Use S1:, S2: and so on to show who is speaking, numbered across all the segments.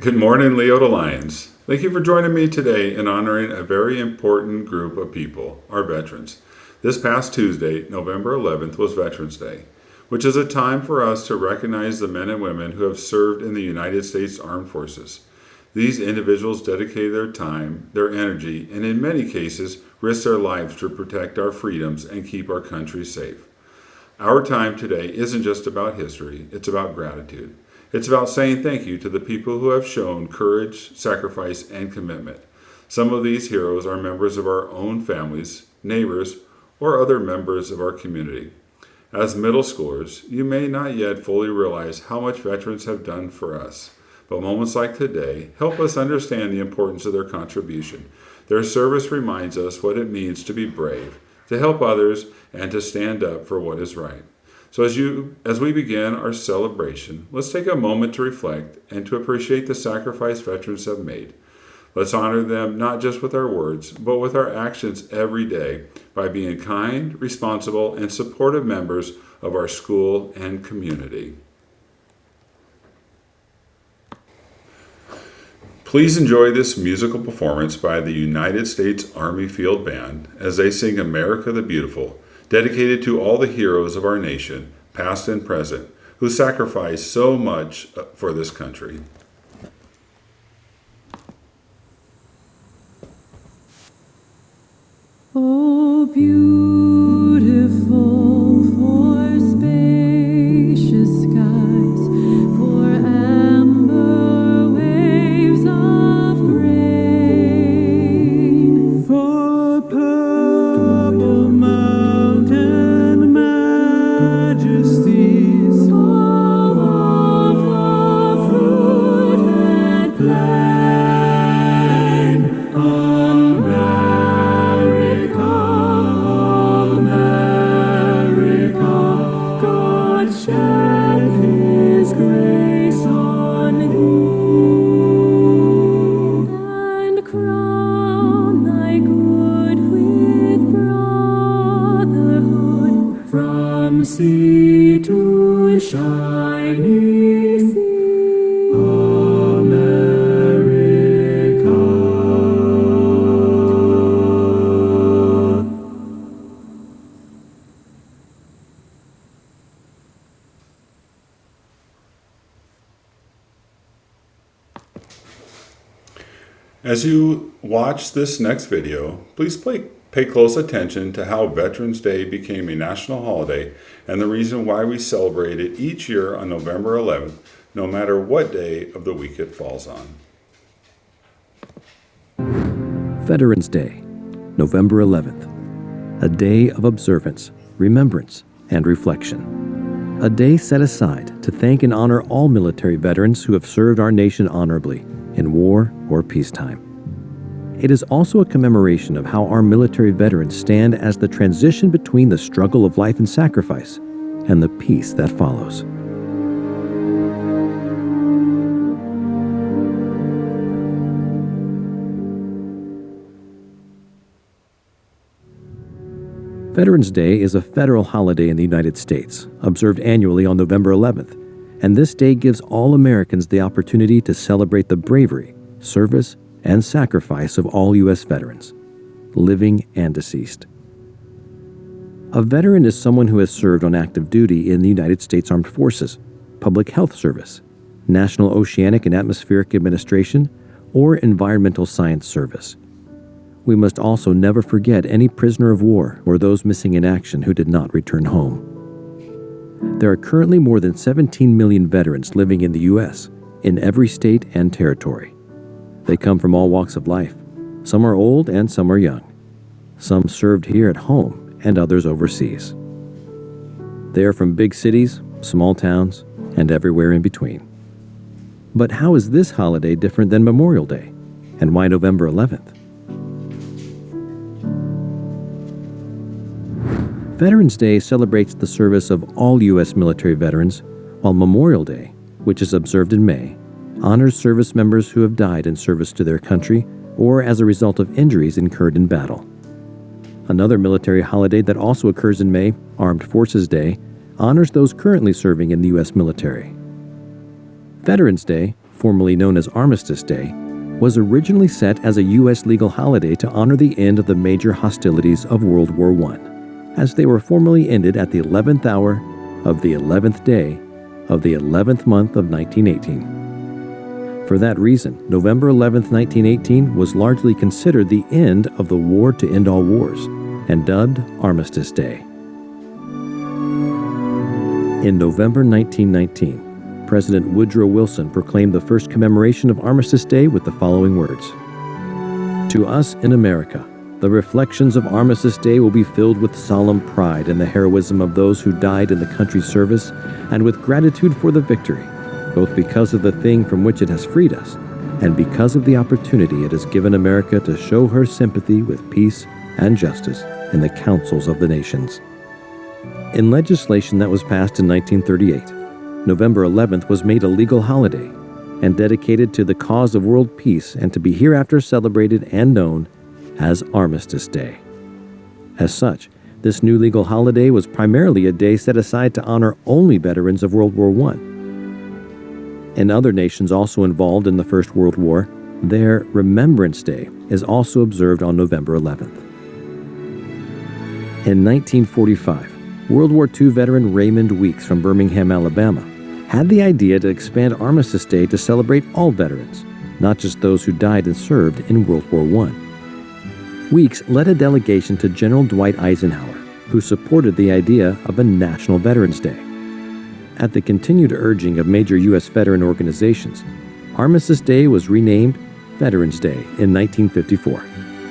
S1: Good morning, Leota Lions. Thank you for joining me today in honoring a very important group of people, our veterans. This past Tuesday, November 11th, was Veterans Day, which is a time for us to recognize the men and women who have served in the United States Armed Forces. These individuals dedicate their time, their energy, and in many cases, risk their lives to protect our freedoms and keep our country safe. Our time today isn't just about history, it's about gratitude. It's about saying thank you to the people who have shown courage, sacrifice, and commitment. Some of these heroes are members of our own families, neighbors, or other members of our community. As middle schoolers, you may not yet fully realize how much veterans have done for us, but moments like today help us understand the importance of their contribution. Their service reminds us what it means to be brave, to help others, and to stand up for what is right. So as we begin our celebration, let's take a moment to reflect and to appreciate the sacrifice veterans have made. Let's honor them not just with our words, but with our actions every day by being kind, responsible, and supportive members of our school and community. Please enjoy this musical performance by the United States Army Field Band as they sing America the Beautiful, dedicated to all the heroes of our nation, past and present, who sacrificed so much for this country.
S2: Oh, beautiful for spacious skies, for amber waves of grain, for purple mountain majesties, all of the fruit and plain. America, God shed His grace on thee, and crown thy good with brotherhood, from sea to shining sea.
S1: As you watch this next video, please pay close attention to how Veterans Day became a national holiday and the reason why we celebrate it each year on November 11th, no matter what day of the week it falls on.
S3: Veterans Day, November 11th. A day of observance, remembrance, and reflection. A day set aside to thank and honor all military veterans who have served our nation honorably in war or peacetime. It is also a commemoration of how our military veterans stand as the transition between the struggle of life and sacrifice and the peace that follows. Veterans Day is a federal holiday in the United States, observed annually on November 11th, and this day gives all Americans the opportunity to celebrate the bravery, service, and sacrifice of all U.S. veterans, living and deceased. A veteran is someone who has served on active duty in the United States Armed Forces, Public Health Service, National Oceanic and Atmospheric Administration, or Environmental Science Service. We must also never forget any prisoner of war or those missing in action who did not return home. There are currently more than 17 million veterans living in the U.S., in every state and territory. They come from all walks of life. Some are old and some are young. Some served here at home and others overseas. They are from big cities, small towns, and everywhere in between. But how is this holiday different than Memorial Day? And why November 11th? Veterans Day celebrates the service of all U.S. military veterans, while Memorial Day, which is observed in May, honors service members who have died in service to their country or as a result of injuries incurred in battle. Another military holiday that also occurs in May, Armed Forces Day, honors those currently serving in the U.S. military. Veterans Day, formerly known as Armistice Day, was originally set as a U.S. legal holiday to honor the end of the major hostilities of World War I, as they were formally ended at the 11th hour of the 11th day of the 11th month of 1918. For that reason, November 11, 1918 was largely considered the end of the war to end all wars, and dubbed Armistice Day. In November 1919, President Woodrow Wilson proclaimed the first commemoration of Armistice Day with the following words: "To us in America, the reflections of Armistice Day will be filled with solemn pride in the heroism of those who died in the country's service, and with gratitude for the victory, both because of the thing from which it has freed us, and because of the opportunity it has given America to show her sympathy with peace and justice in the councils of the nations." In legislation that was passed in 1938, November 11th was made a legal holiday and dedicated to the cause of world peace, and to be hereafter celebrated and known as Armistice Day. As such, this new legal holiday was primarily a day set aside to honor only veterans of World War I. In other nations also involved in the First World War, their Remembrance Day is also observed on November 11th. In 1945, World War II veteran Raymond Weeks from Birmingham, Alabama, had the idea to expand Armistice Day to celebrate all veterans, not just those who died and served in World War I. Weeks led a delegation to General Dwight Eisenhower, who supported the idea of a National Veterans Day. At the continued urging of major U.S. veteran organizations, Armistice Day was renamed Veterans Day in 1954,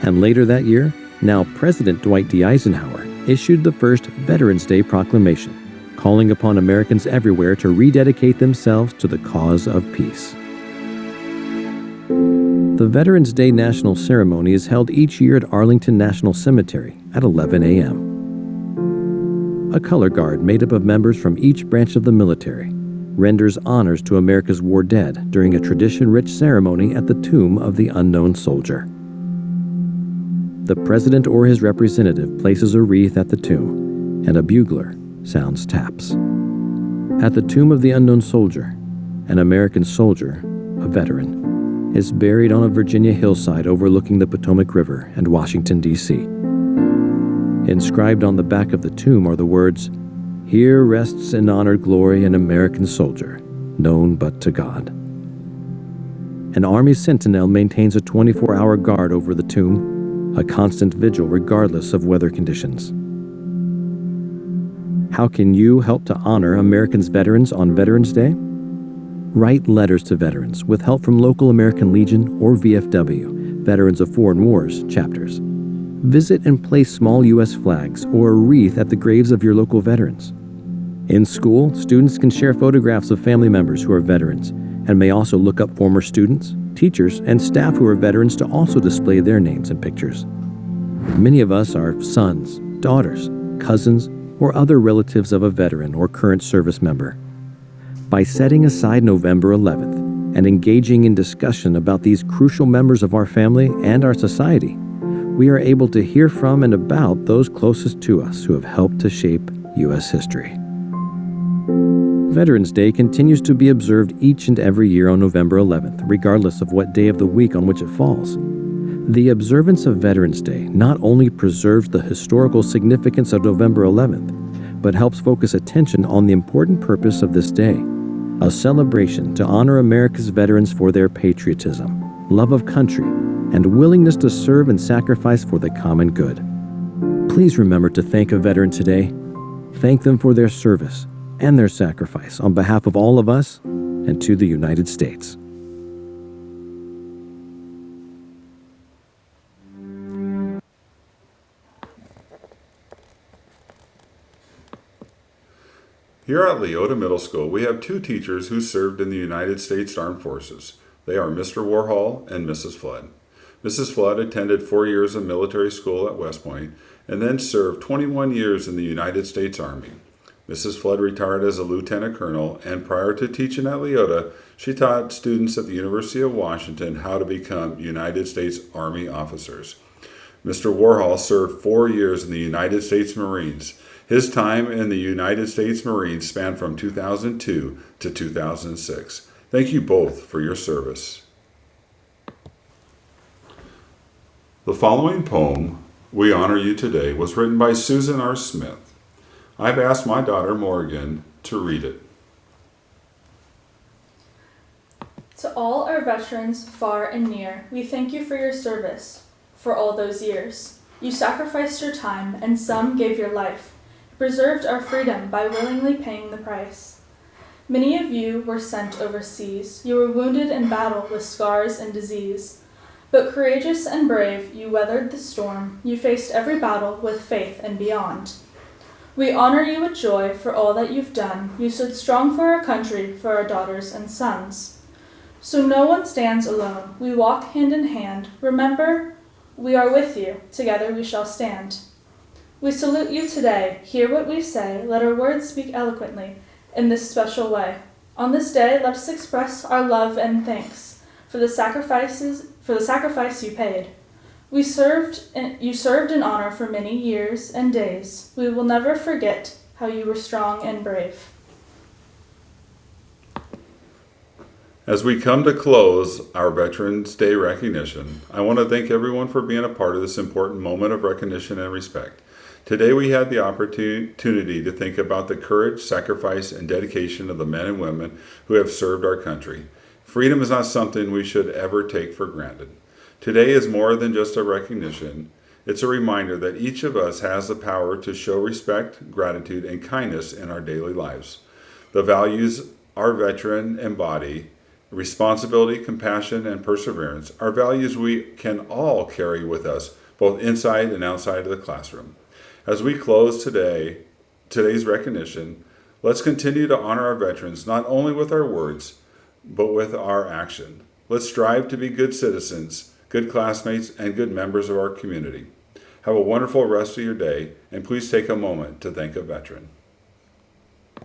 S3: and later that year, now President Dwight D. Eisenhower issued the first Veterans Day proclamation, calling upon Americans everywhere to rededicate themselves to the cause of peace. The Veterans Day National Ceremony is held each year at Arlington National Cemetery at 11 a.m. A color guard made up of members from each branch of the military renders honors to America's war dead during a tradition-rich ceremony at the tomb of the unknown soldier. The president or his representative places a wreath at the tomb, and a bugler sounds taps. At the tomb of the unknown soldier, an American soldier, a veteran, is buried on a Virginia hillside overlooking the Potomac River and Washington, D.C. Inscribed on the back of the tomb are the words, "Here rests in honored glory an American soldier, known but to God." An Army sentinel maintains a 24-hour guard over the tomb, a constant vigil regardless of weather conditions. How can you help to honor Americans' veterans on Veterans Day? Write letters to veterans with help from local American Legion or VFW, Veterans of Foreign Wars, chapters. Visit and place small U.S. flags or a wreath at the graves of your local veterans. In school, students can share photographs of family members who are veterans, and may also look up former students, teachers, and staff who are veterans to also display their names and pictures. Many of us are sons, daughters, cousins, or other relatives of a veteran or current service member. By setting aside November 11th and engaging in discussion about these crucial members of our family and our society, we are able to hear from and about those closest to us who have helped to shape U.S. history. Veterans Day continues to be observed each and every year on November 11th, regardless of what day of the week on which it falls. The observance of Veterans Day not only preserves the historical significance of November 11th, but helps focus attention on the important purpose of this day, a celebration to honor America's veterans for their patriotism, love of country, and willingness to serve and sacrifice for the common good. Please remember to thank a veteran today. Thank them for their service and their sacrifice on behalf of all of us and to the United States.
S1: Here at Leota Middle School, we have two teachers who served in the United States Armed Forces. They are Mr. Warhol and Mrs. Flood. Mrs. Flood attended 4 years of military school at West Point and then served 21 years in the United States Army. Mrs. Flood retired as a lieutenant colonel, and prior to teaching at Leota, she taught students at the University of Washington how to become United States Army officers. Mr. Warhol served 4 years in the United States Marines. His time in the United States Marines spanned from 2002 to 2006. Thank you both for your service. The following poem, We Honor You Today, was written by Susan R. Smith. I've asked my daughter Morgan to read it.
S4: To all our veterans, far and near, we thank you for your service for all those years. You sacrificed your time, and some gave your life, preserved our freedom by willingly paying the price. Many of you were sent overseas. You were wounded in battle with scars and disease. But courageous and brave, you weathered the storm. You faced every battle with faith and beyond. We honor you with joy for all that you've done. You stood strong for our country, for our daughters and sons. So no one stands alone. We walk hand in hand. Remember, we are with you. Together we shall stand. We salute you today. Hear what we say. Let our words speak eloquently in this special way. On this day, let us express our love and thanks for the sacrifice you paid. You served in honor for many years and days. We will never forget how you were strong and brave.
S1: As we come to close our Veterans Day recognition, I want to thank everyone for being a part of this important moment of recognition and respect. Today we had the opportunity to think about the courage, sacrifice, and dedication of the men and women who have served our country. Freedom is not something we should ever take for granted. Today is more than just a recognition. It's a reminder that each of us has the power to show respect, gratitude, and kindness in our daily lives. The values our veteran embody, responsibility, compassion, and perseverance, are values we can all carry with us, both inside and outside of the classroom. As we close today's recognition, let's continue to honor our veterans, not only with our words, but with our action. Let's strive to be good citizens, good classmates, and good members of our community. Have a wonderful rest of your day, and please take a moment to thank a veteran.